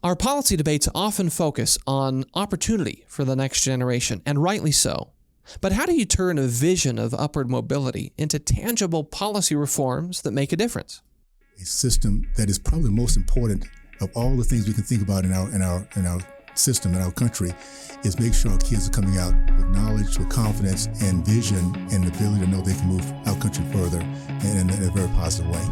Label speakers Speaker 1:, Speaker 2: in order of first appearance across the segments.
Speaker 1: Our policy debates often focus on opportunity for the next generation, and rightly so. But how do you turn a vision of upward mobility into tangible policy reforms that make a difference?
Speaker 2: A system that is probably the most important of all the things we can think about in our system, in our country, is make sure our kids are coming out with knowledge, with confidence, and vision, and the ability to know they can move our country further in a very positive way.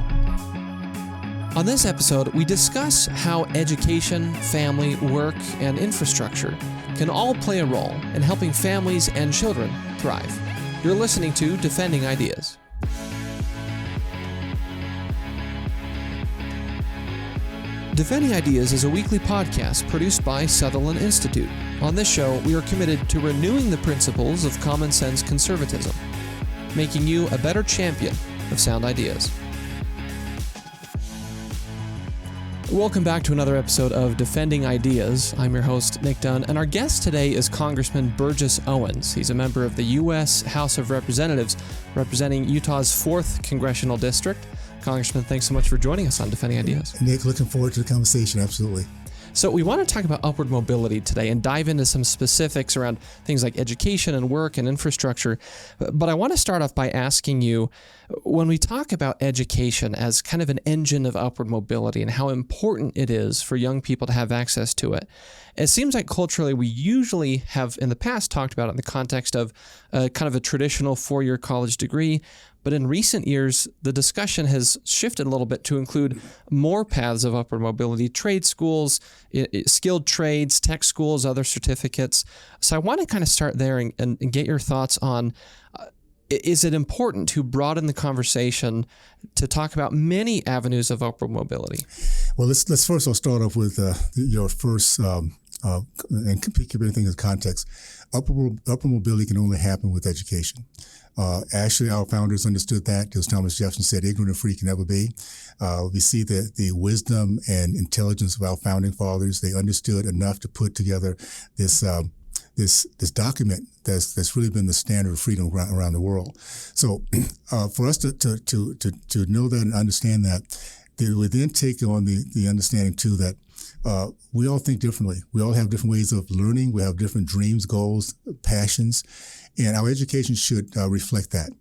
Speaker 1: On this episode, we discuss how education, family, work, and infrastructure can all play a role in helping families and children thrive. You're listening to Defending Ideas. Defending Ideas is a weekly podcast produced by Sutherland Institute. On this show, we are committed to renewing the principles of common sense conservatism, making you a better champion of sound ideas. Welcome back to another episode of Defending Ideas. I'm your host, Nick Dunn, and our guest today is Congressman Burgess Owens. He's a member of the U.S. House of Representatives, representing Utah's 4th Congressional District. Congressman, thanks so much for joining us on Defending Ideas.
Speaker 2: Nick, looking forward to the conversation, absolutely.
Speaker 1: So we want to talk about upward mobility today and dive into some specifics around things like education and work and infrastructure. But I want to start off by asking you, when we talk about education as kind of an engine of upward mobility and how important it is for young people to have access to it, it seems like culturally we usually have in the past talked about it in the context of kind of a traditional 4-year college degree. But in recent years, the discussion has shifted a little bit to include more paths of upward mobility: trade schools, skilled trades, tech schools, other certificates. So I want to kind of start there and get your thoughts on, is it important to broaden the conversation to talk about many avenues of upward mobility?
Speaker 2: Well, let's first I'll start off with your first and keep everything in context. Upward mobility can only happen with education. Actually, our founders understood that. As Thomas Jefferson said, ignorant and free can never be. We see the wisdom and intelligence of our founding fathers. They understood enough to put together this document that's really been the standard of freedom around the world. So for us to know that and understand that, we then take on the understanding too that we all think differently. We all have different ways of learning. We have different dreams, goals, passions, and our education should reflect that.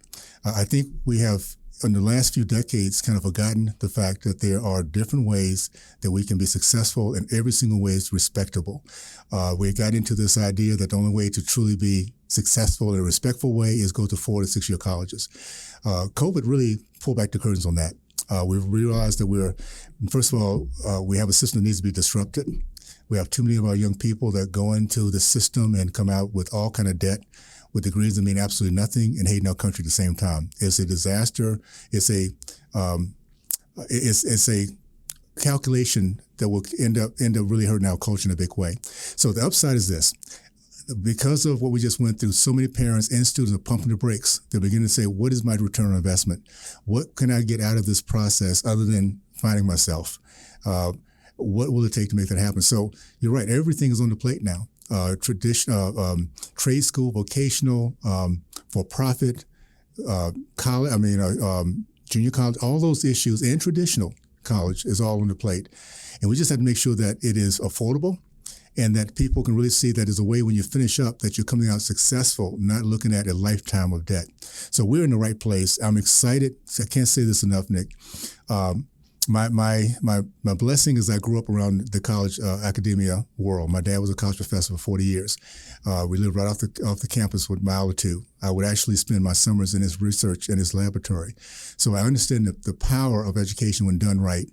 Speaker 2: I think we have, in the last few decades, kind of forgotten the fact that there are different ways that we can be successful, and every single way is respectable. We got into this idea that the only way to truly be successful in a respectful way is go to 4 to 6 year colleges. COVID really pulled back the curtains on that. We've realized that first of all, we have a system that needs to be disrupted. We have too many of our young people that go into the system and come out with all kind of debt, with degrees that mean absolutely nothing, and hating our country at the same time. It's a disaster. It's a calculation that will end up really hurting our culture in a big way. So the upside is this. Because of what we just went through, so many parents and students are pumping the brakes. They're beginning to say, what is my return on investment? What can I get out of this process other than finding myself? What will it take to make that happen? So you're right. Everything is on the plate now. Trade school, vocational, for-profit, college, junior college, all those issues, and traditional college is all on the plate. And we just have to make sure that it is affordable and that people can really see that there's a way when you finish up that you're coming out successful, not looking at a lifetime of debt. So we're in the right place. I'm excited. I can't say this enough, Nick. My blessing is I grew up around the college academia world. My dad was a college professor for 40 years. We lived right off the campus with a mile or two. I would actually spend my summers in his research and his laboratory. So I understand the power of education when done right.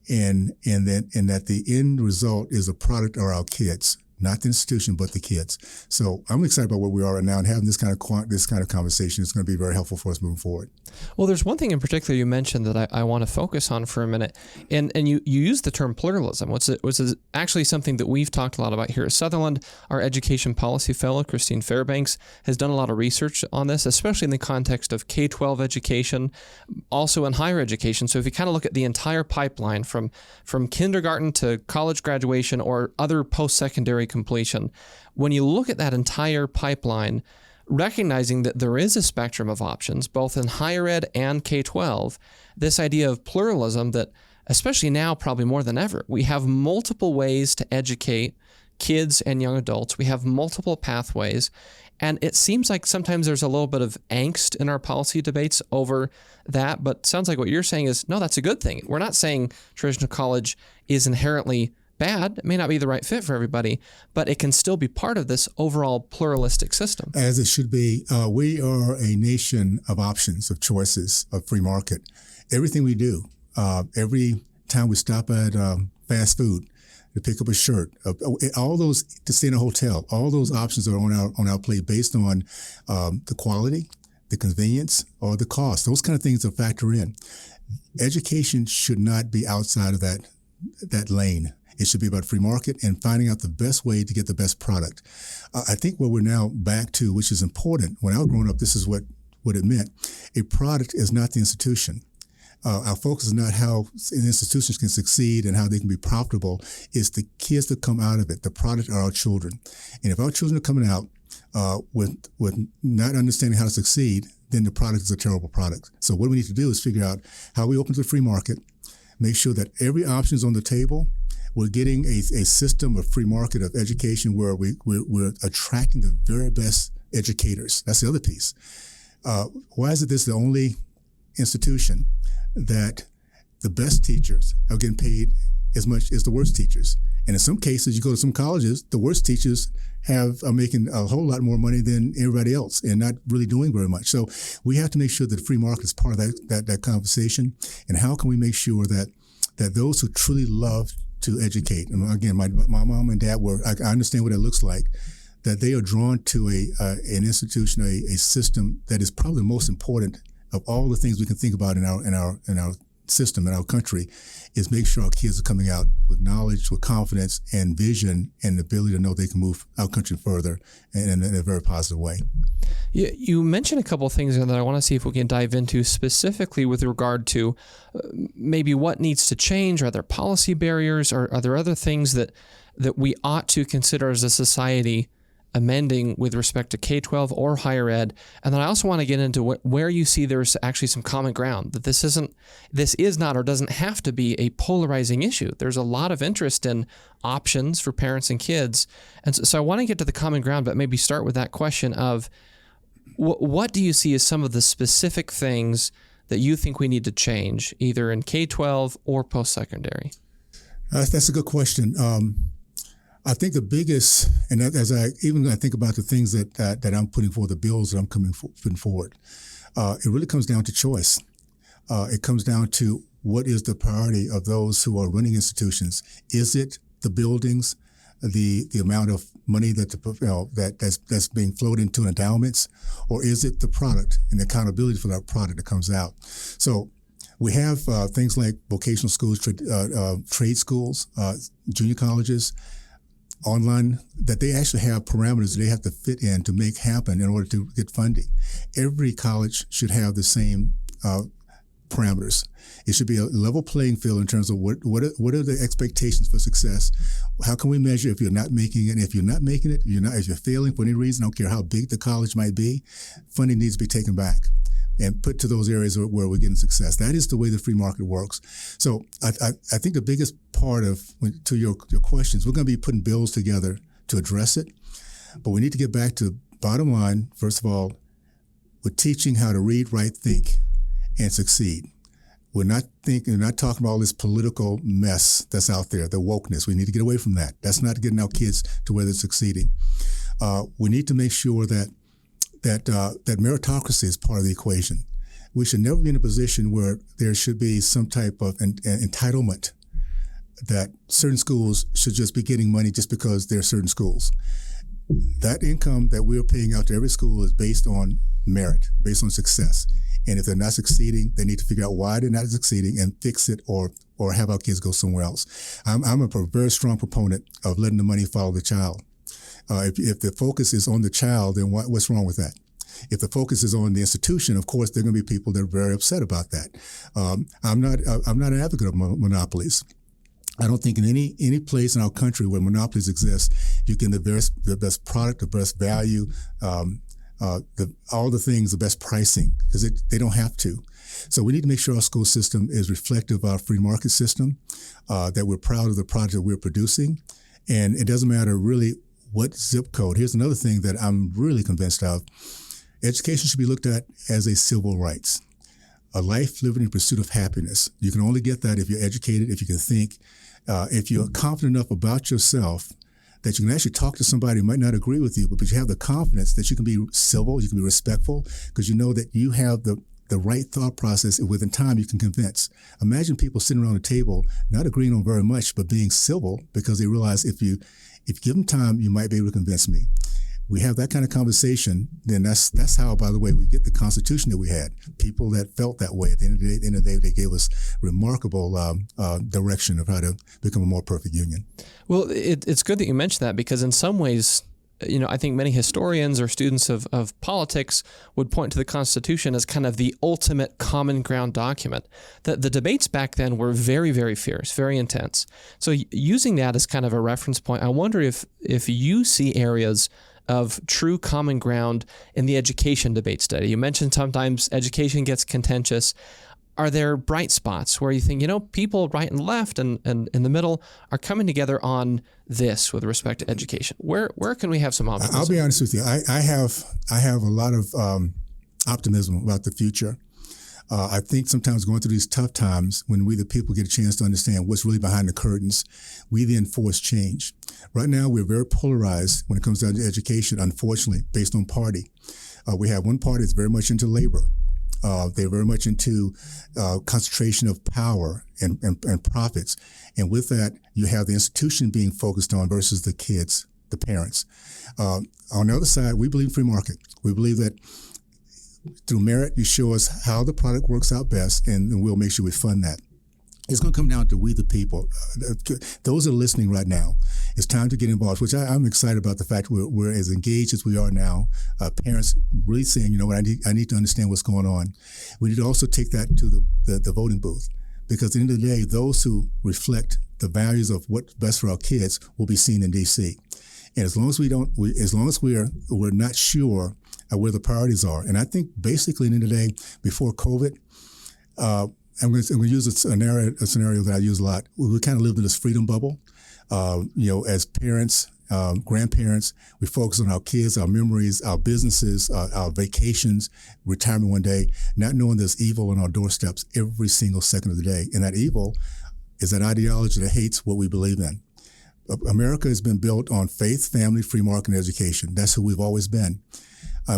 Speaker 2: And that the end result is a product of our kids, not the institution, but the kids. So I'm excited about where we are right now, and having this kind of conversation is going to be very helpful for us moving forward.
Speaker 1: Well, there's one thing in particular you mentioned that I want to focus on for a minute, and you used the term pluralism, which is actually something that we've talked a lot about here at Sutherland. Our education policy fellow, Christine Fairbanks, has done a lot of research on this, especially in the context of K-12 education, also in higher education. So if you kind of look at the entire pipeline from kindergarten to college graduation or other post-secondary completion, when you look at that entire pipeline, recognizing that there is a spectrum of options, both in higher ed and K-12, this idea of pluralism that especially now, probably more than ever. We have multiple ways to educate kids and young adults. We have multiple pathways. And it seems like sometimes there's a little bit of angst in our policy debates over that. But sounds like what you're saying is, no, that's a good thing. We're not saying traditional college is inherently bad. It may not be the right fit for everybody, but it can still be part of this overall pluralistic system.
Speaker 2: As it should be. We are a nation of options, of choices, of free market. Everything we do, every time we stop at fast food to pick up a shirt, all those, to stay in a hotel, all those options are on our plate based on the quality, the convenience, or the cost. Those kind of things that factor in. Education should not be outside of that lane. It should be about free market and finding out the best way to get the best product. I think what we're now back to, which is important, when I was growing up, this is what it meant. A product is not the institution. Our focus is not how institutions can succeed and how they can be profitable. It's the kids that come out of it. The product are our children. And if our children are coming out with not understanding how to succeed, then the product is a terrible product. So what we need to do is figure out how we open to the free market, make sure that every option is on the table. We're getting a system of free market of education where we're attracting the very best educators. That's the other piece. Why is it this the only institution that the best teachers are getting paid as much as the worst teachers? And in some cases, you go to some colleges, the worst teachers are making a whole lot more money than everybody else and not really doing very much. So we have to make sure that the free market is part of that conversation. And how can we make sure that those who truly love to educate, and again, my mom and dad I understand what it looks like, that they are drawn to an institution, a system that is probably the most important of all the things we can think about in our system, in our country, is make sure our kids are coming out with knowledge, with confidence and vision and the ability to know they can move our country further in a very positive way.
Speaker 1: You mentioned a couple of things that I want to see if we can dive into specifically with regard to maybe what needs to change. Are there policy barriers, or are there other things that we ought to consider as a society amending with respect to K-12 or higher ed? And then I also want to get into where you see there's actually some common ground, that this is not or doesn't have to be a polarizing issue. There's a lot of interest in options for parents and kids. And so I want to get to the common ground, but maybe start with that question of what do you see as some of the specific things that you think we need to change, either in K-12 or post-secondary?
Speaker 2: That's a good question. I think the biggest, and as I think about the things that I'm putting forward, the bills that I'm putting forward, it really comes down to choice. It comes down to what is the priority of those who are running institutions. Is it the buildings, the amount of money that's being flowed into endowments, or is it the product and the accountability for that product that comes out? So we have things like vocational schools, trade schools, junior colleges, online, that they actually have parameters they have to fit in to make happen in order to get funding. Every college should have the same parameters. It should be a level playing field in terms of what are the expectations for success. How can we measure if you're not making it? If you're not making it, if you're failing for any reason, I don't care how big the college might be, funding needs to be taken back and put to those areas where we're getting success. That is the way the free market works. So I think the biggest part to your questions, we're going to be putting bills together to address it, but we need to get back to bottom line. First of all, we're teaching how to read, write, think, and succeed. We're not talking about all this political mess that's out there, the wokeness. We need to get away from that. That's not getting our kids to where they're succeeding. We need to make sure that meritocracy is part of the equation. We should never be in a position where there should be some type of entitlement that certain schools should just be getting money just because they're certain schools. That income that we're paying out to every school is based on merit, based on success. And if they're not succeeding, they need to figure out why they're not succeeding and fix it or have our kids go somewhere else. I'm a very strong proponent of letting the money follow the child. If the focus is on the child, then what's wrong with that? If the focus is on the institution, of course, there are going to be people that are very upset about that. I'm not an advocate of monopolies. I don't think in any place in our country where monopolies exist, you get the best product, the best value, all the things, the best pricing, because they don't have to. So we need to make sure our school system is reflective of our free market system, that we're proud of the product that we're producing. And it doesn't matter really what zip code. Here's another thing that I'm really convinced of. Education should be looked at as a civil rights, a life lived in pursuit of happiness. You can only get that if you're educated, if you can think, if you're confident enough about yourself that you can actually talk to somebody who might not agree with you, but you have the confidence that you can be civil, you can be respectful, because you know that you have the right thought process, and within time you can convince. Imagine people sitting around a table not agreeing on very much, but being civil because they realize if you give them time, you might be able to convince me. We have that kind of conversation, then that's how, by the way, we get the Constitution that we had. People that felt that way. At the end of the day, they gave us remarkable direction of how to become a more perfect union.
Speaker 1: Well, it's good that you mentioned that, because in some ways, I think many historians or students of politics would point to the Constitution as kind of the ultimate common ground document. The debates back then were very, very fierce, very intense. So using that as kind of a reference point, I wonder if you see areas of true common ground in the education debate study. You mentioned sometimes education gets contentious. Are there bright spots where you think, people right and left and in the middle are coming together on this with respect to education? Where can we have some optimism?
Speaker 2: I'll be honest with you. I have a lot of optimism about the future. I think sometimes going through these tough times, when we the people get a chance to understand what's really behind the curtains, we then force change. Right now, we're very polarized when it comes down to education, unfortunately, based on party. We have one party that's very much into labor. They're very much into concentration of power and profits. And with that, you have the institution being focused on versus the kids, the parents. On the other side, we believe in free market. We believe that through merit, you show us how the product works out best, and we'll make sure we fund that. It's going to come down to we the people. Those are listening right now. It's time to get involved, which I'm excited about the fact we're as engaged as we are now. Parents really saying, what, I need to understand what's going on. We need to also take that to the voting booth, because at the end of the day, those who reflect the values of what's best for our kids will be seen in D.C. And as long as we're not sure where the priorities are, and I think basically at the end of the day, before COVID, I'm going to use a scenario that I use a lot. We kind of lived in this freedom bubble. As parents, grandparents, we focus on our kids, our memories, our businesses, our vacations, retirement one day, not knowing there's evil on our doorsteps every single second of the day. And that evil is that ideology that hates what we believe in. America has been built on faith, family, free market, and education. That's who we've always been.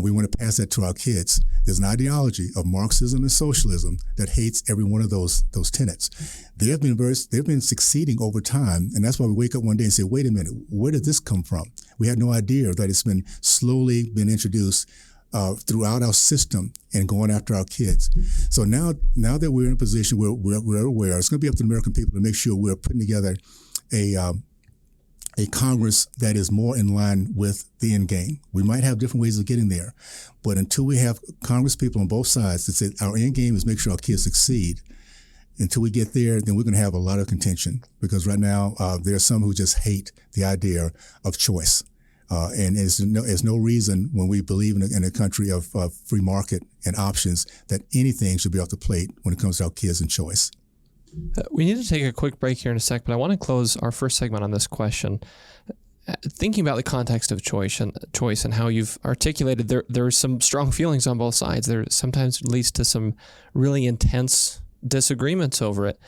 Speaker 2: We want to pass that to our kids. There's an ideology of Marxism and socialism that hates every one of those tenets. They've been succeeding over time, and that's why we wake up one day and say, "Wait a minute, where did this come from?" We had no idea that it's been slowly introduced throughout our system and going after our kids. So now that we're in a position where we're aware, it's going to be up to the American people to make sure we're putting together a Congress that is more in line with the end game. We might have different ways of getting there, but until we have Congress people on both sides that say our end game is make sure our kids succeed, until we get there, then we're going to have a lot of contention, because right now there are some who just hate the idea of choice. And there's no reason, when we believe in a country of free market and options, that anything should be off the plate when it comes to our kids and choice.
Speaker 1: We need to take a quick break here in a sec, but I want to close our first segment on this question. Thinking about the context of choice and how you've articulated, there are some strong feelings on both sides. There sometimes leads to some really intense disagreements over it.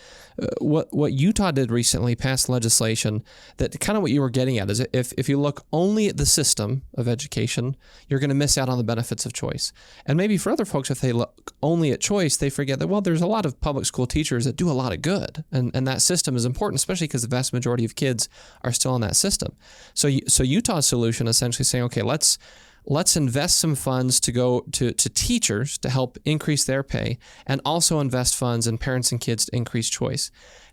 Speaker 1: What Utah did recently, passed legislation that kind of what you were getting at is if you look only at the system of education, you're going to miss out on the benefits of choice. And maybe for other folks, if they look only at choice, they forget that, well, there's a lot of public school teachers that do a lot of good. And that system is important, especially because the vast majority of kids are still in that system. So Utah's solution essentially saying, okay, let's invest some funds to go to teachers to help increase their pay, and also invest funds in parents and kids to increase choice.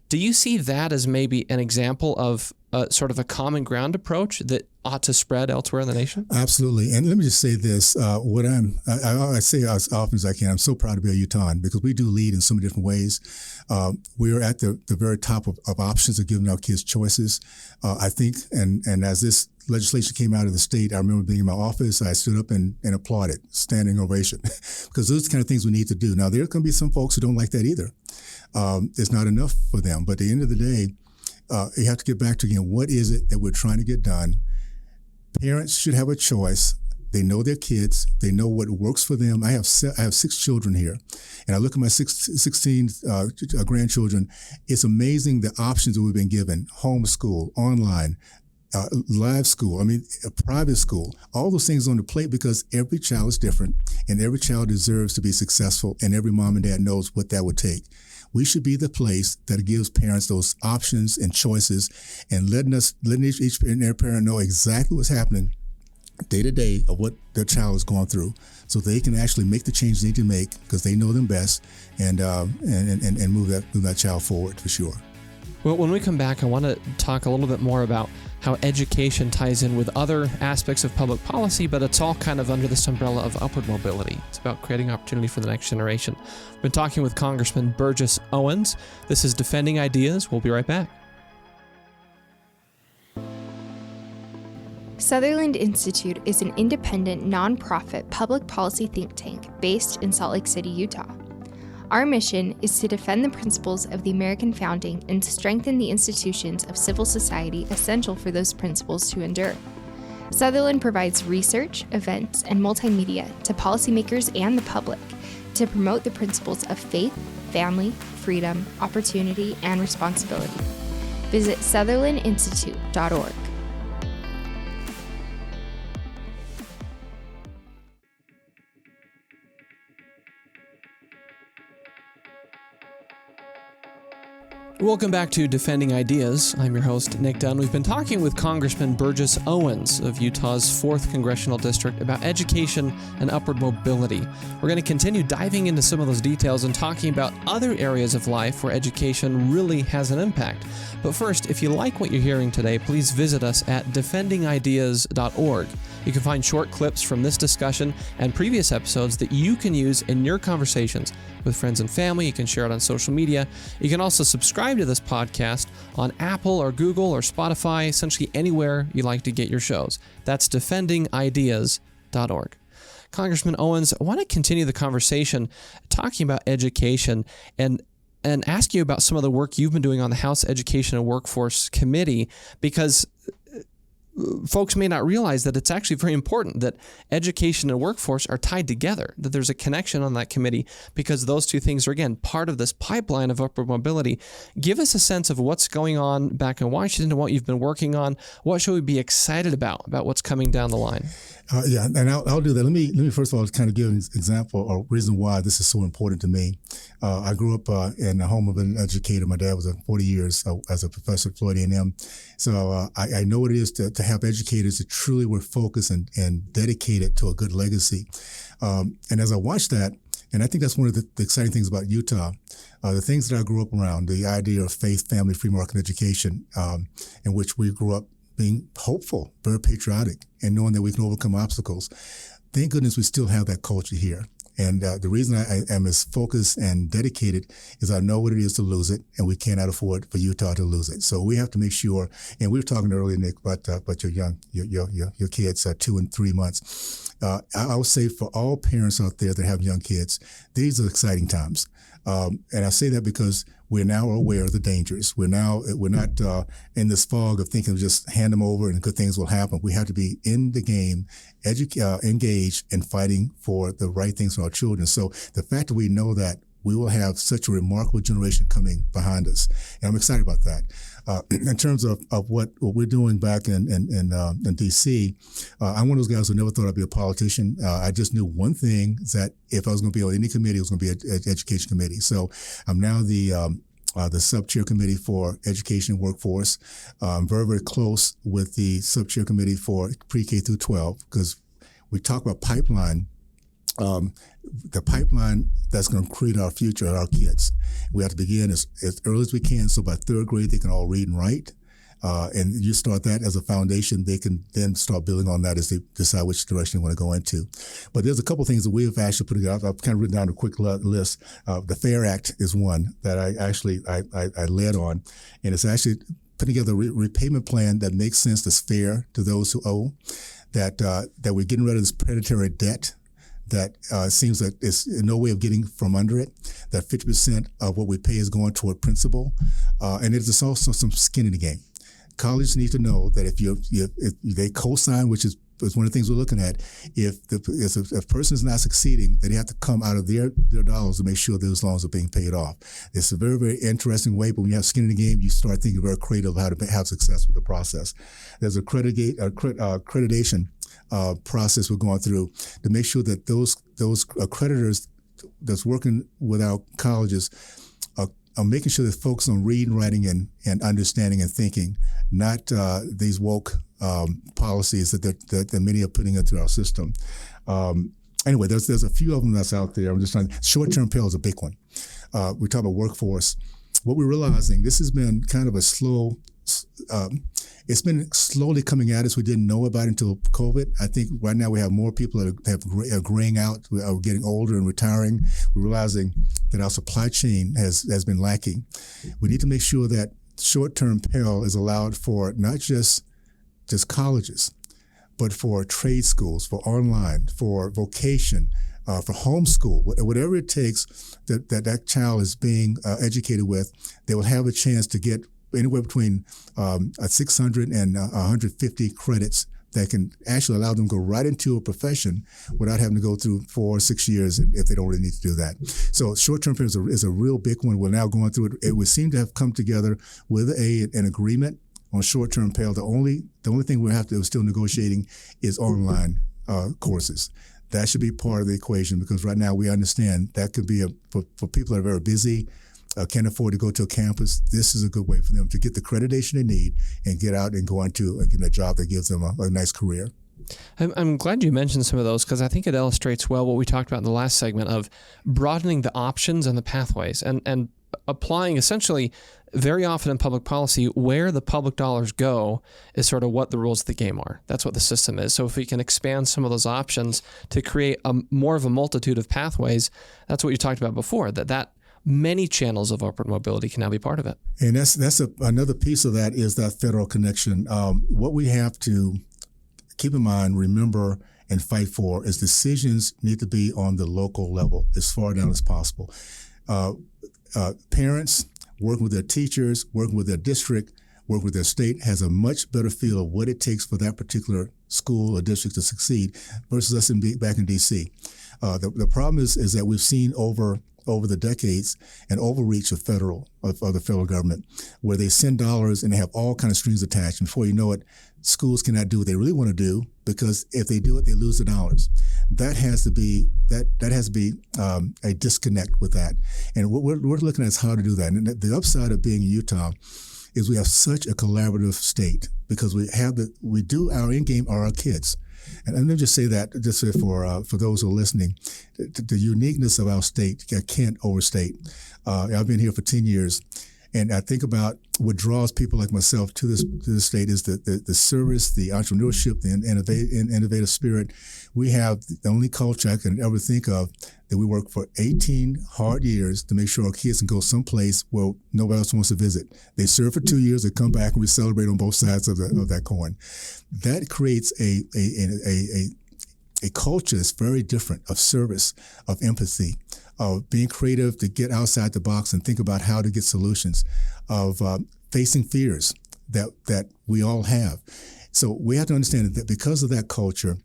Speaker 1: Do you see that as maybe an example of sort of a common ground approach that ought to spread elsewhere in the nation?
Speaker 2: Absolutely. And let me just say this, I say as often as I can, I'm so proud to be a Utahn because we do lead in so many different ways. We are at the very top of options of giving our kids choices. I think, and as this legislation came out of the state, I remember being in my office, I stood up and applauded, standing ovation, because those are the kind of things we need to do. Now, there are going to be some folks who don't like that either. It's not enough for them. But at the end of the day, you have to get back to, again, what is it that we're trying to get done? Parents should have a choice. They know their kids. They know what works for them. I have 6 children here, and I look at my 16 grandchildren. It's amazing the options that we've been given: homeschool, online, live school, private school, all those things on the plate because every child is different and every child deserves to be successful, and every mom and dad knows what that would take. We should be the place that gives parents those options and choices and letting each and every parent know exactly what's happening day to day of what their child is going through, so they can actually make the changes they need to make because they know them best, and move that child forward for sure.
Speaker 1: Well, when we come back, I want to talk a little bit more about how education ties in with other aspects of public policy, but it's all kind of under this umbrella of upward mobility. It's about creating opportunity for the next generation. We've been talking with Congressman Burgess Owens. This is Defending Ideas. We'll be right back.
Speaker 3: Sutherland Institute is an independent, nonprofit public policy think tank based in Salt Lake City, Utah. Our mission is to defend the principles of the American founding and strengthen the institutions of civil society essential for those principles to endure. Sutherland provides research, events, and multimedia to policymakers and the public to promote the principles of faith, family, freedom, opportunity, and responsibility. Visit sutherlandinstitute.org.
Speaker 1: Welcome back to Defending Ideas. I'm your host, Nick Dunn. We've been talking with Congressman Burgess Owens of Utah's 4th Congressional District about education and upward mobility. We're going to continue diving into some of those details and talking about other areas of life where education really has an impact. But first, if you like what you're hearing today, please visit us at defendingideas.org. You can find short clips from this discussion and previous episodes that you can use in your conversations with friends and family. You can share it on social media. You can also subscribe to this podcast on Apple or Google or Spotify, essentially anywhere you like to get your shows. That's defendingideas.org. Congressman Owens, I want to continue the conversation talking about education and ask you about some of the work you've been doing on the House Education and Workforce Committee, because folks may not realize that it's actually very important that education and workforce are tied together, that there's a connection on that committee, because those two things are, again, part of this pipeline of upward mobility. Give us a sense of what's going on back in Washington and what you've been working on. What should we be excited about what's coming down the line?
Speaker 2: And I'll do that. Let me first of all kind of give an example or reason why this is so important to me. I grew up in the home of an educator. My dad was 40 years as a professor at Florida A&M. So I know what it is to have educators that truly were focused and dedicated to a good legacy. And as I watched that, and I think that's one of the exciting things about Utah, the things that I grew up around, the idea of faith, family, free market education, in which we grew up being hopeful, very patriotic, and knowing that we can overcome obstacles. Thank goodness we still have that culture here. And the reason I am as focused and dedicated is I know what it is to lose it, and we cannot afford for Utah to lose it. So we have to make sure. And we were talking earlier, Nick, about your kids, 2 and 3 months. I would say for all parents out there that have young kids, these are exciting times. And I say that because we're now aware of the dangers. We're not in this fog of thinking just hand them over and good things will happen. We have to be in the game, engaged and fighting for the right things for our children. So the fact that we know that we will have such a remarkable generation coming behind us, and I'm excited about that. In terms of what we're doing back in D.C., I'm one of those guys who never thought I'd be a politician. I just knew one thing, is that if I was going to be on any committee, it was going to be an education committee. So I'm now the sub-chair committee for education and workforce. I'm very, very close with the sub-chair committee for pre-K through 12, because we talk about pipeline. The pipeline that's going to create our future, our kids. We have to begin as early as we can, so by 3rd grade they can all read and write. And you start that as a foundation, they can then start building on that as they decide which direction they want to go into. But there's a couple of things that we've actually put together. I've kind of written down a quick list. The FAIR Act is one that I led on, and it's actually putting together a repayment plan that makes sense, that's fair to those who owe, that we're getting rid of this predatory debt that seems like there's no way of getting from under it, that 50% of what we pay is going toward principal. And there's also some skin in the game. Colleges need to know that if they co-sign, which is one of the things we're looking at, if a person is not succeeding, that they have to come out of their dollars to make sure those loans are being paid off. It's a very, very interesting way, but when you have skin in the game, you start thinking very creative how to have success with the process. There's accreditation process we're going through to make sure that those accreditors that's working with our colleges are making sure they focus on reading, writing, and understanding and thinking, not these woke policies that many are putting into our system. Anyway, there's a few of them that's out there. I'm just trying. Short-term Pell is a big one. We talk about workforce. What we're realizing, this has been kind of a slow. It's been slowly coming at us. We didn't know about it until COVID. I think right now we have more people that are graying out, are getting older and retiring. We're realizing that our supply chain has been lacking. We need to make sure that short-term Pell is allowed for not just colleges, but for trade schools, for online, for vocation, for homeschool, whatever it takes that child is being educated with, they will have a chance to get anywhere between 600 and 150 credits that can actually allow them to go right into a profession without having to go through 4 or 6 years if they don't really need to do that. So short-term Pell is a real big one. We're now going through it. It would seem to have come together with an agreement on short-term Pell. The only thing we're still negotiating is online courses. That should be part of the equation, because right now we understand that could be for people that are very busy, can't afford to go to a campus. This is a good way for them to get the accreditation they need and get out and go into a job that gives them a nice career.
Speaker 1: I'm glad you mentioned some of those, because I think it illustrates well what we talked about in the last segment of broadening the options and the pathways and applying essentially very often in public policy where the public dollars go is sort of what the rules of the game are. That's what the system is. So if we can expand some of those options to create more of a multitude of pathways, that's what you talked about before, that many channels of upward mobility can now be part of it.
Speaker 2: And that's another piece of that is that federal connection. What we have to keep in mind, remember, and fight for is decisions need to be on the local level as far down as possible. Parents working with their teachers, working with their district, working with their state has a much better feel of what it takes for that particular school or district to succeed versus us back in D.C. The problem is that we've seen over the decades an overreach of the federal government, where they send dollars and they have all kind of strings attached. And before you know it, schools cannot do what they really want to do, because if they do it, they lose the dollars. That has to be a disconnect with that. And what we're looking at is how to do that. And the upside of being in Utah is we have such a collaborative state, because we do our end game are our kids. And let me just say that, just for those who are listening, the uniqueness of our state, I can't overstate. I've been here for 10 years, and I think about what draws people like myself to this state is the service, the entrepreneurship, the innovative spirit. We have the only culture I can ever think of that we work for 18 hard years to make sure our kids can go someplace where nobody else wants to visit. They serve for 2 years, they come back, and we celebrate on both sides of that coin. That creates a culture that's very different, of service, of empathy, of being creative to get outside the box and think about how to get solutions, of facing fears that we all have. So we have to understand that because of that culture,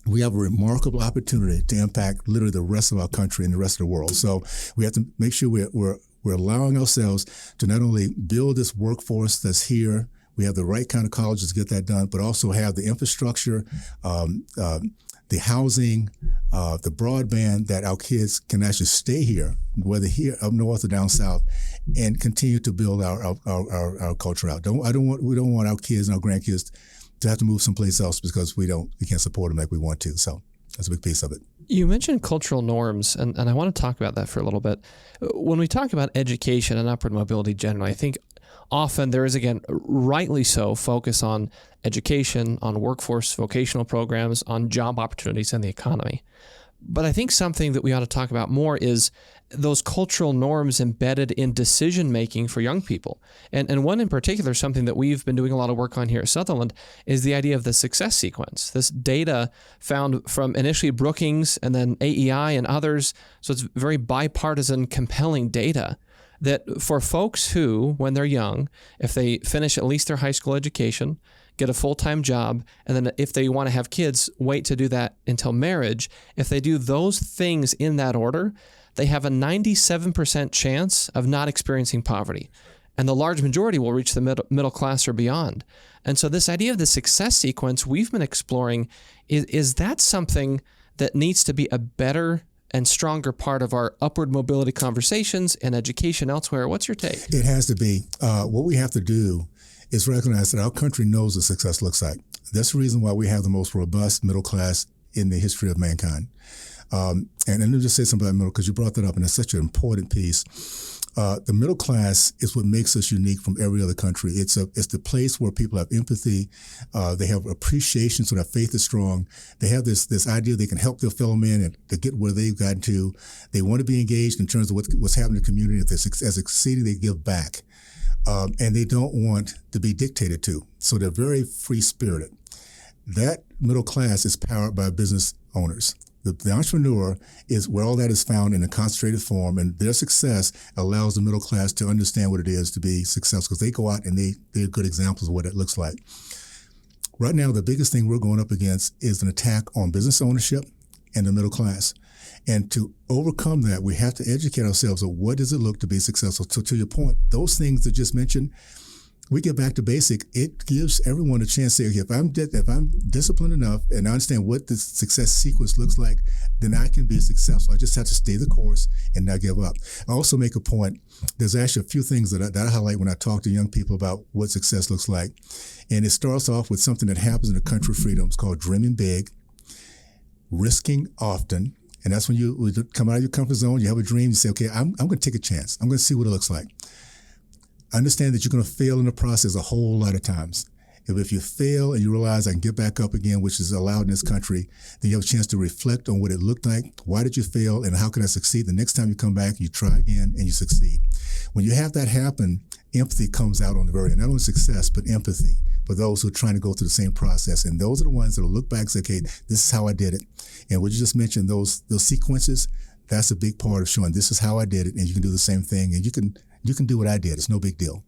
Speaker 2: we have a remarkable opportunity to impact literally the rest of our country and the rest of the world. So we have to make sure we're allowing ourselves to not only build this workforce that's here, we have the right kind of colleges to get that done, but also have the infrastructure, the housing, the broadband, that our kids can actually stay here, whether here up north or down south, and continue to build our culture out. We don't want our kids and our grandkids to have to move someplace else because we can't support them like we want to. So that's a big piece of it.
Speaker 1: You mentioned cultural norms, and I want to talk about that for a little bit. When we talk about education and upward mobility generally, I think often there is, again, rightly so, focus on education, on workforce vocational programs, on job opportunities and the economy. But I think something that we ought to talk about more is those cultural norms embedded in decision-making for young people. And one in particular, something that we've been doing a lot of work on here at Sutherland, is the idea of the success sequence. This data found from initially Brookings and then AEI and others, so it's very bipartisan, compelling data that for folks who, when they're young, if they finish at least their high school education, get a full-time job, and then if they want to have kids, wait to do that until marriage, if they do those things in that order, they have a 97% chance of not experiencing poverty. And the large majority will reach the middle class or beyond. And so this idea of the success sequence we've been exploring, is that something that needs to be a better and stronger part of our upward mobility conversations and education elsewhere? What's your take?
Speaker 2: It has to be. What we have to do is recognize that our country knows what success looks like. That's the reason why we have the most robust middle class in the history of mankind. And let me just say something about middle, because you brought that up, and it's such an important piece. The middle class is what makes us unique from every other country. It's the place where people have empathy, they have appreciation, so that faith is strong. They have this idea they can help their fellow man and to get where they've gotten to. They want to be engaged in terms of what's happening in the community. If they're succeeding, they give back. And they don't want to be dictated to. So they're very free-spirited. That middle class is powered by business owners. The entrepreneur is where all that is found in a concentrated form, and their success allows the middle class to understand what it is to be successful, because they go out and they're good examples of what it looks like. Right now, the biggest thing we're going up against is an attack on business ownership and the middle class. And to overcome that, we have to educate ourselves on what does it look to be successful. So to your point, those things that just mentioned, we get back to basic. It gives everyone a chance to say, okay, if I'm disciplined enough and I understand what the success sequence looks like, then I can be successful. I just have to stay the course and not give up. I also make a point. There's actually a few things that I highlight when I talk to young people about what success looks like. And it starts off with something that happens in the country of freedom. It's called dreaming big, risking often. And that's when you come out of your comfort zone, you have a dream, you say, okay, I'm going to take a chance. I'm going to see what it looks like. Understand that you're going to fail in the process a whole lot of times. If you fail and you realize I can get back up again, which is allowed in this country, then you have a chance to reflect on what it looked like. Why did you fail and how can I succeed? The next time you come back, you try again and you succeed. When you have that happen, empathy comes out on the very end. Not only success, but empathy for those who are trying to go through the same process. And those are the ones that will look back and say, okay, this is how I did it. And what you just mentioned, those sequences, that's a big part of showing this is how I did it, and you can do the same thing, and you can do what I did. It's no big deal.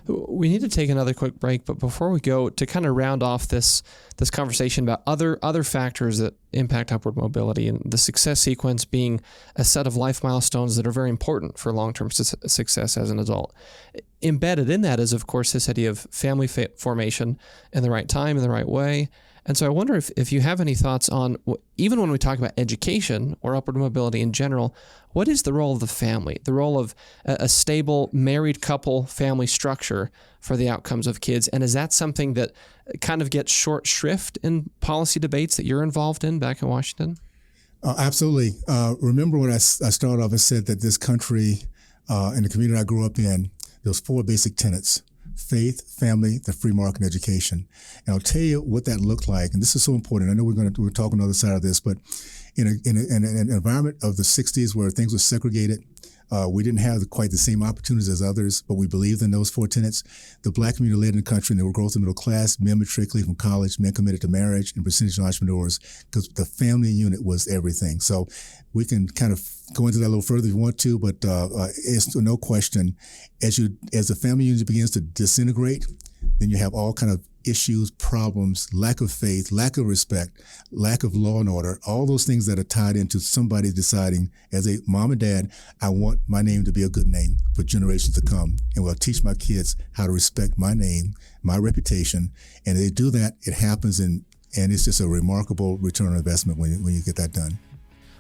Speaker 1: We need to take another quick break, but before we go, to kind of round off this conversation about other factors that impact upward mobility, and the success sequence being a set of life milestones that are very important for long-term success as an adult. Embedded in that is, of course, this idea of family formation in the right time, in the right way. And so I wonder if you have any thoughts on, even when we talk about education or upward mobility in general, what is the role of the family, the role of a stable married couple family structure for the outcomes of kids? And is that something that kind of gets short shrift in policy debates that you're involved in back in Washington?
Speaker 2: Absolutely. Remember when I started off and said that this country and the community I grew up in, there's 4 basic tenets: faith, family, the free market, and education. And I'll tell you what that looked like. And this is so important. I know we're talking on the other side of this, but in an environment of the 60s where things were segregated, we didn't have quite the same opportunities as others, but we believed in those 4 tenets. The Black community led in the country, and there were growth in the middle class, men matriculating from college, men committed to marriage, and percentage of entrepreneurs, because the family unit was everything. So we can kind of go into that a little further if you want to, but it's no question, as the family unit begins to disintegrate, then you have all kind of issues, problems, lack of faith, lack of respect, lack of law and order, all those things that are tied into somebody deciding, as a mom and dad, I want my name to be a good name for generations to come. And we'll teach my kids how to respect my name, my reputation. And if they do that, it happens, and it's just a remarkable return on investment when you get that done.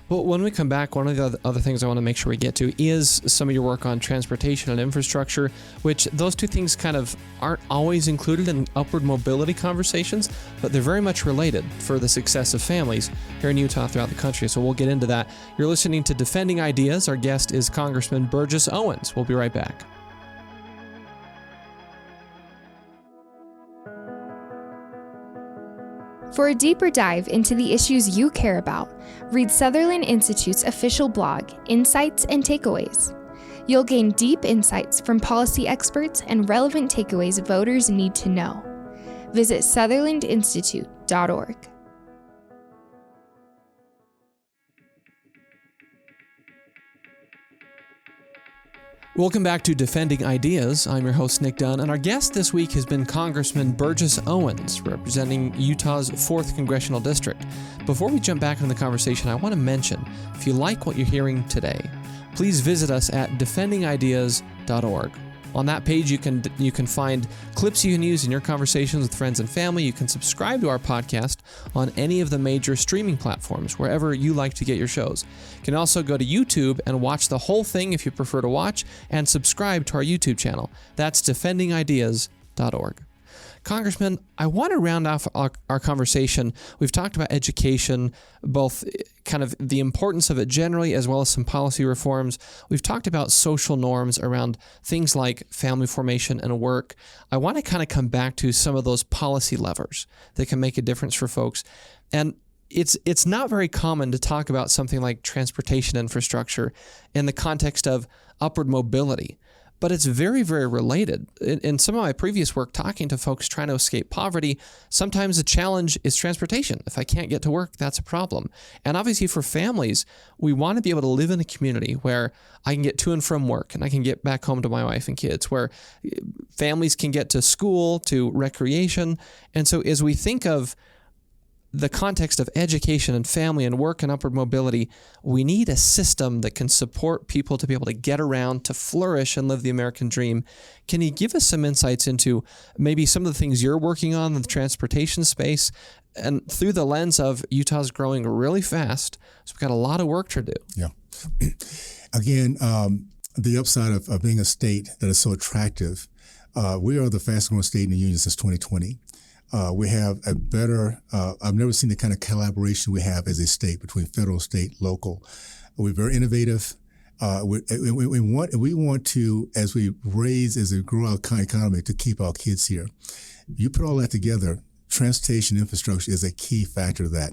Speaker 1: Well, when we come back, one of the other things I want to make sure we get to is some of your work on transportation and infrastructure, which those 2 things kind of aren't always included in upward mobility conversations, but they're very much related for the success of families here in Utah throughout the country. So we'll get into that. You're listening to Defending Ideas. Our guest is Congressman Burgess Owens. We'll be right back.
Speaker 3: For a deeper dive into the issues you care about, read Sutherland Institute's official blog, Insights and Takeaways. You'll gain deep insights from policy experts and relevant takeaways voters need to know. Visit sutherlandinstitute.org.
Speaker 1: Welcome back to Defending Ideas. I'm your host, Nick Dunn, and our guest this week has been Congressman Burgess Owens, representing Utah's 4th Congressional District. Before we jump back into the conversation, I want to mention, if you like what you're hearing today, please visit us at defendingideas.org. On that page, you can find clips you can use in your conversations with friends and family. You can subscribe to our podcast on any of the major streaming platforms, wherever you like to get your shows. You can also go to YouTube and watch the whole thing if you prefer to watch, and subscribe to our YouTube channel. That's defendingideas.org. Congressman, I want to round off our conversation. We've talked about education, both kind of the importance of it generally, as well as some policy reforms. We've talked about social norms around things like family formation and work. I want to kind of come back to some of those policy levers that can make a difference for folks. And it's not very common to talk about something like transportation infrastructure in the context of upward mobility. But it's very, very related. In some of my previous work talking to folks trying to escape poverty, sometimes the challenge is transportation. If I can't get to work, that's a problem. And obviously for families, we want to be able to live in a community where I can get to and from work and I can get back home to my wife and kids, where families can get to school, to recreation. And so as we think of the context of education and family and work and upward mobility, we need a system that can support people to be able to get around, to flourish and live the American dream. Can you give us some insights into maybe some of the things you're working on in the transportation space, and through the lens of Utah's growing really fast, so we've got a lot of work to do?
Speaker 2: Yeah. Again, the upside of being a state that is so attractive, we are the fastest growing state in the union since 2020. We have a better, I've never seen the kind of collaboration we have as a state between federal, state, local. We're very innovative. We want to, as we grow our economy, to keep our kids here. You put all that together, transportation infrastructure is a key factor of that.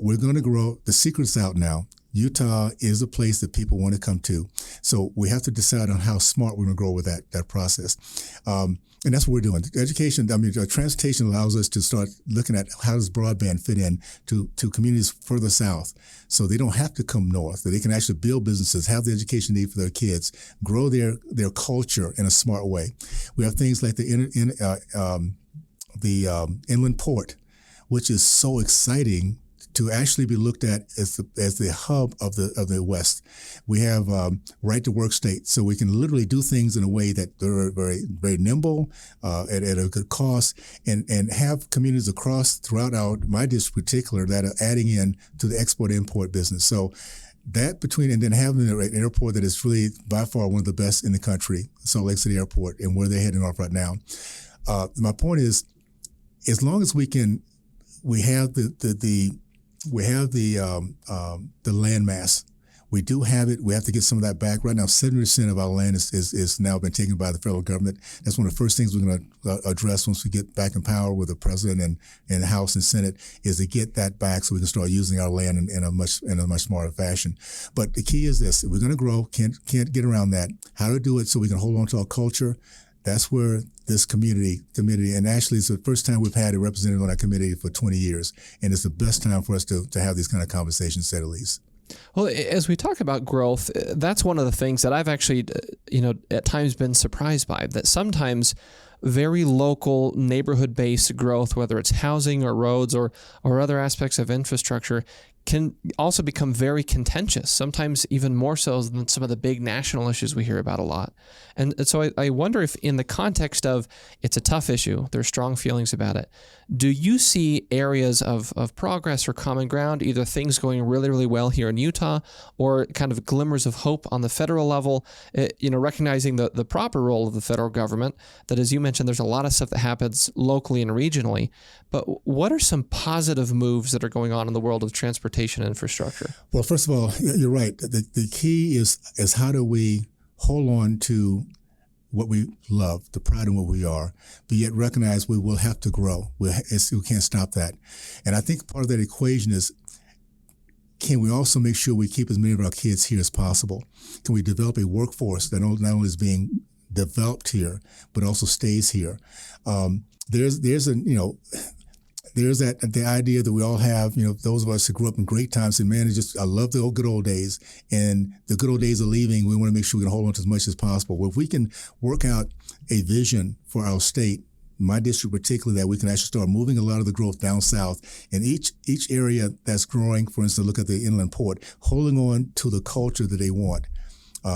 Speaker 2: We're going to grow. The secret's out now. Utah is a place that people want to come to. So we have to decide on how smart we're going to grow with that process. And that's what we're doing. Education, transportation allows us to start looking at how does broadband fit in to communities further south, so they don't have to come north, that they can actually build businesses, have the education they need for their kids, grow their culture in a smart way. We have things like the inland port, which is so exciting to actually be looked at as the hub of the West. We have right to work state, so we can literally do things in a way that they're very, very nimble at a good cost, and have communities throughout my district in particular that are adding in to the export-import business. So that and then having an airport that is really by far one of the best in the country, Salt Lake City Airport, and where they're heading off right now. My point is, as long as we have the land mass. We do have it. We have to get some of that back. Right now, 70% of our land is now been taken by the federal government. That's one of the first things we're going to address once we get back in power with the president and the House and Senate, is to get that back so we can start using our land in a much smarter fashion. But the key is this: if we're going to grow, can't get around that. How to do it so we can hold on to our culture. That's where this committee, and actually it's the first time we've had a representative on our committee for 20 years, and it's the best time for us to have these kind of conversations, at least.
Speaker 1: Well, as we talk about growth, that's one of the things that I've actually, at times been surprised by, that sometimes very local neighborhood-based growth, whether it's housing or roads or other aspects of infrastructure, can also become very contentious, sometimes even more so than some of the big national issues we hear about a lot. And so I wonder if, in the context of it's a tough issue, there's strong feelings about it, do you see areas of progress or common ground, either things going really, really well here in Utah or kind of glimmers of hope on the federal level, recognizing the proper role of the federal government, that, as you mentioned, there's a lot of stuff that happens locally and regionally, but what are some positive moves that are going on in the world of transportation infrastructure?
Speaker 2: Well, first of all, you're right. The key is how do we hold on to what we love, the pride in what we are, but yet recognize we will have to grow. We can't stop that. And I think part of that equation is, can we also make sure we keep as many of our kids here as possible? Can we develop a workforce that not only is being developed here, but also stays here? There's the idea that we all have, those of us who grew up in great times say, man, I love the good old days, and the good old days are leaving. We want to make sure we can hold on to as much as possible. Well, if we can work out a vision for our state, my district particularly, that we can actually start moving a lot of the growth down south, and each area that's growing, for instance, look at the inland port, holding on to the culture that they want,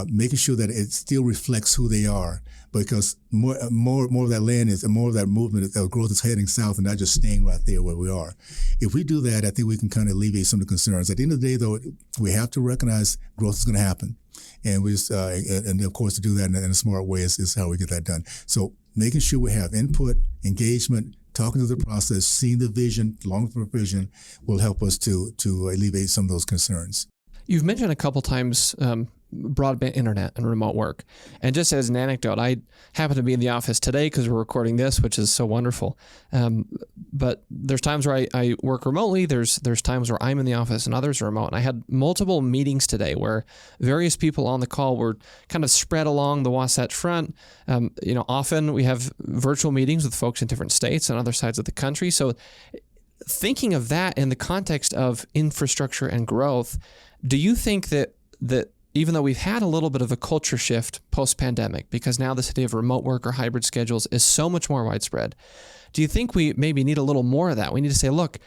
Speaker 2: making sure that it still reflects who they are, because more of that land is, and more of that movement of growth is heading south and not just staying right there where we are. If we do that, I think we can kind of alleviate some of the concerns. At the end of the day, though, we have to recognize growth is going to happen, and and of course to do that in a smart way is how we get that done. So making sure we have input, engagement, talking through the process, seeing the vision, long-term vision, will help us to alleviate some of those concerns.
Speaker 1: You've mentioned a couple times broadband internet and remote work. And just as an anecdote, I happen to be in the office today because we're recording this, which is so wonderful. But there's times where I work remotely. There's times where I'm in the office and others are remote. And I had multiple meetings today where various people on the call were kind of spread along the Wasatch Front. Often we have virtual meetings with folks in different states and other sides of the country. So thinking of that in the context of infrastructure and growth, do you think that even though we've had a little bit of a culture shift post-pandemic, because now this idea of remote work or hybrid schedules is so much more widespread, do you think we maybe need a little more of that? We need to say, look,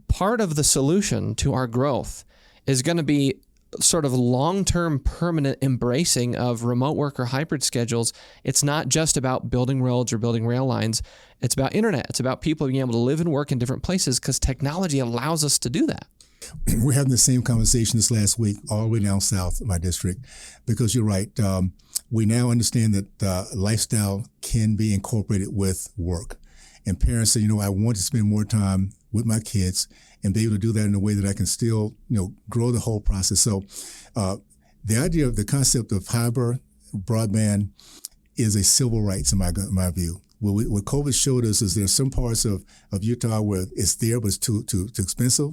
Speaker 1: part of the solution to our growth is going to be sort of long-term permanent embracing of remote work or hybrid schedules. It's not just about building roads or building rail lines. It's about internet. It's about people being able to live and work in different places because technology allows us to do that.
Speaker 2: We're having the same conversation this last week all the way down south of my district, because you're right. We now understand that lifestyle can be incorporated with work. And parents say, I want to spend more time with my kids and be able to do that in a way that I can still, grow the whole process. So the idea of the concept of hybrid broadband is a civil rights in my view. What COVID showed us is there's some parts of Utah where it's there, but it's too expensive,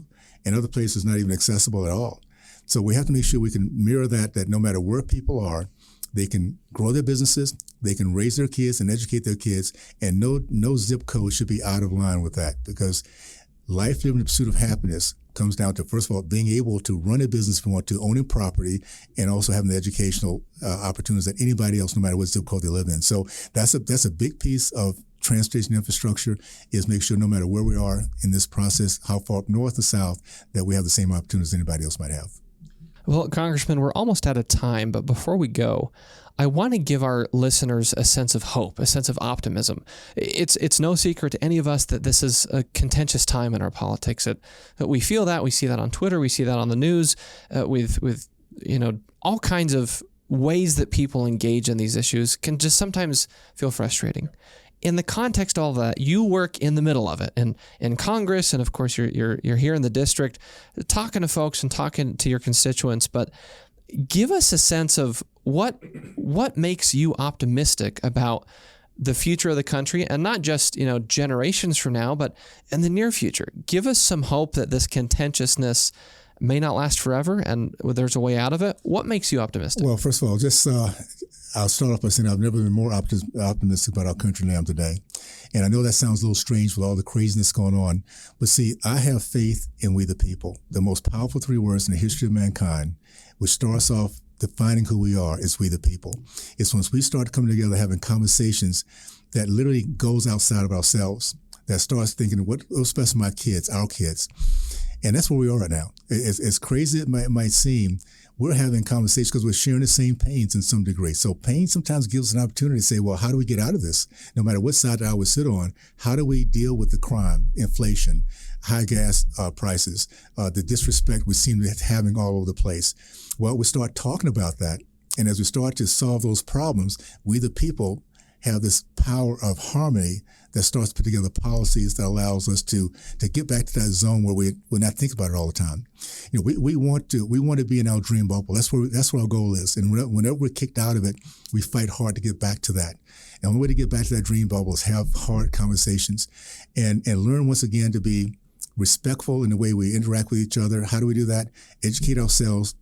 Speaker 2: and other places not even accessible at all. So we have to make sure we can mirror that no matter where people are, they can grow their businesses, they can raise their kids and educate their kids, and no zip code should be out of line with that, because life lived in the pursuit of happiness comes down to, first of all, being able to run a business if we want to, owning property, and also having the educational opportunities that anybody else, no matter what zip code they live in. So that's a big piece of transportation infrastructure, is make sure no matter where we are in this process, how far up north or south, that we have the same opportunities anybody else might have.
Speaker 1: Well, Congressman, we're almost out of time, but before we go, I want to give our listeners a sense of hope, a sense of optimism. It's no secret to any of us that this is a contentious time in our politics. That we feel that, we see that on Twitter, we see that on the news, with all kinds of ways that people engage in these issues can just sometimes feel frustrating. In the context of all that, you work in the middle of it, and in Congress, and of course you're here in the district, talking to folks and talking to your constituents. But give us a sense of what makes you optimistic about the future of the country, and not just generations from now, but in the near future. Give us some hope that this contentiousness may not last forever, and there's a way out of it. What makes you optimistic?
Speaker 2: Well, first of all, I'll start off by saying I've never been more optimistic about our country than I am today. And I know that sounds a little strange with all the craziness going on, but see, I have faith in we the people. The most powerful three words in the history of mankind, which starts off defining who we are, is we the people. It's once we start coming together, having conversations that literally goes outside of ourselves, that starts thinking, what's best for my kids, our kids. And that's where we are right now. As crazy as it might seem, we're having conversations because we're sharing the same pains in some degree. So pain sometimes gives us an opportunity to say, well, how do we get out of this? No matter what side I would sit on, how do we deal with the crime, inflation, high gas prices, the disrespect we seem to be having all over the place? Well, we start talking about that. And as we start to solve those problems, we the people have this power of harmony that starts to put together policies that allows us to get back to that zone where we're not thinking about it all the time. We want to be in our dream bubble. That's what our goal is. And whenever we're kicked out of it, we fight hard to get back to that. And the way to get back to that dream bubble is have hard conversations and learn once again to be respectful in the way we interact with each other. How do we do that? Educate ourselves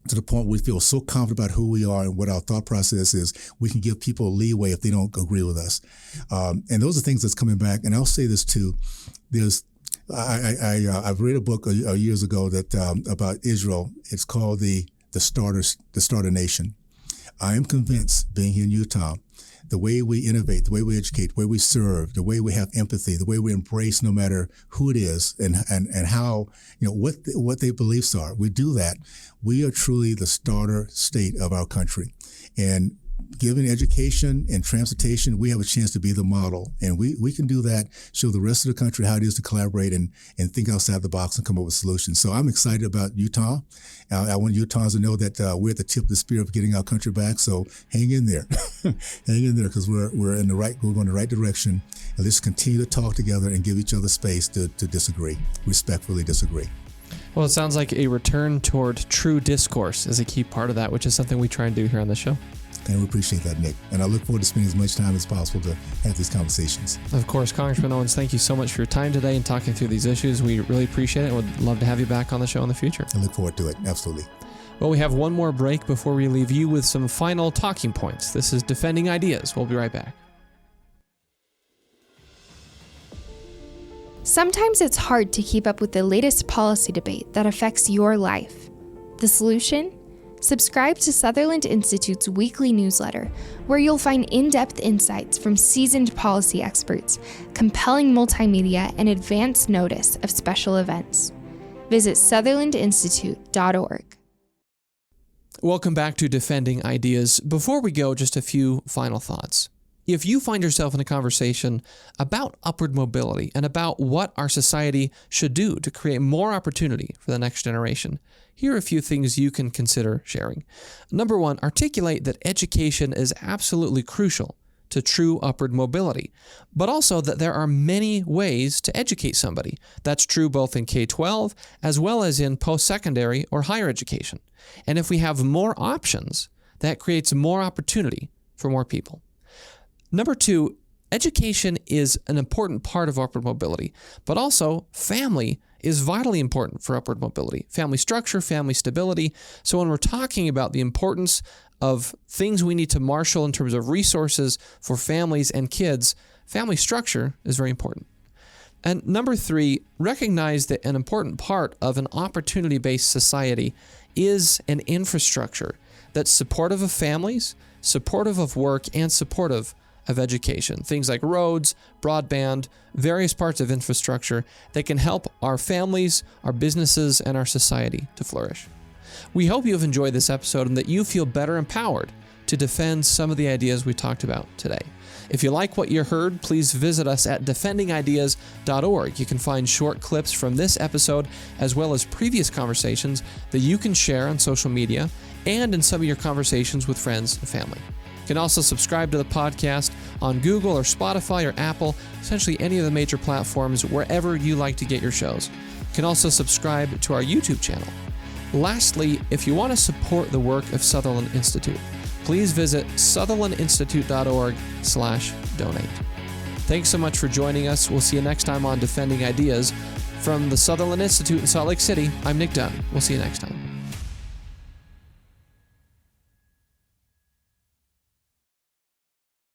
Speaker 2: to the point where we feel so confident about who we are and what our thought process is, we can give people leeway if they don't agree with us. And those are things that's coming back. And I'll say this too. I've read a book years ago that about Israel. It's called the Starter Nation. I am convinced, being here in Utah, the way we innovate, the way we educate, the way we serve, the way we have empathy, the way we embrace no matter who it is and how, what their beliefs are. We do that. We are truly the starter state of our country. And given education and transportation, we have a chance to be the model. And we can do that, show the rest of the country how it is to collaborate and think outside the box and come up with solutions. So I'm excited about Utah. I want Utahns to know that we're at the tip of the spear of getting our country back. So hang in there. Hang in there, because we're going the right direction. And let's continue to talk together and give each other space to disagree, respectfully disagree.
Speaker 1: Well, it sounds like a return toward true discourse is a key part of that, which is something we try and do here on the show.
Speaker 2: And we appreciate that, Nick. And I look forward to spending as much time as possible to have these conversations.
Speaker 1: Of course, Congressman Owens, thank you so much for your time today and talking through these issues. We really appreciate it and would love to have you back on the show in the future.
Speaker 2: I look forward to it. Absolutely.
Speaker 1: Well, we have one more break before we leave you with some final talking points. This is Defending Ideas. We'll be right back.
Speaker 3: Sometimes it's hard to keep up with the latest policy debate that affects your life. The solution? Subscribe to Sutherland Institute's weekly newsletter, where you'll find in-depth insights from seasoned policy experts, compelling multimedia, and advance notice of special events. Visit sutherlandinstitute.org.
Speaker 1: Welcome back to Defending Ideas. Before we go, just a few final thoughts. If you find yourself in a conversation about upward mobility and about what our society should do to create more opportunity for the next generation, here are a few things you can consider sharing. Number one, articulate that education is absolutely crucial to true upward mobility, but also that there are many ways to educate somebody. That's true both in K-12 as well as in post-secondary or higher education. And if we have more options, that creates more opportunity for more people. Number two, education is an important part of upward mobility, but also family is vitally important for upward mobility. Family structure, family stability. So when we're talking about the importance of things we need to marshal in terms of resources for families and kids, family structure is very important. And number three, recognize that an important part of an opportunity-based society is an infrastructure that's supportive of families, supportive of work, and supportive of education. Things like roads, broadband, various parts of infrastructure that can help our families, our businesses, and our society to flourish. We hope you've enjoyed this episode and that you feel better empowered to defend some of the ideas we talked about today. If you like what you heard, please visit us at defendingideas.org. You can find short clips from this episode as well as previous conversations that you can share on social media and in some of your conversations with friends and family. You can also subscribe to the podcast on Google or Spotify or Apple, essentially any of the major platforms wherever you like to get your shows. You can also subscribe to our YouTube channel. Lastly, if you want to support the work of Sutherland Institute, please visit sutherlandinstitute.org/donate. Thanks so much for joining us. We'll see you next time on Defending Ideas. From the Sutherland Institute in Salt Lake City, I'm Nick Dunn. We'll see you next time.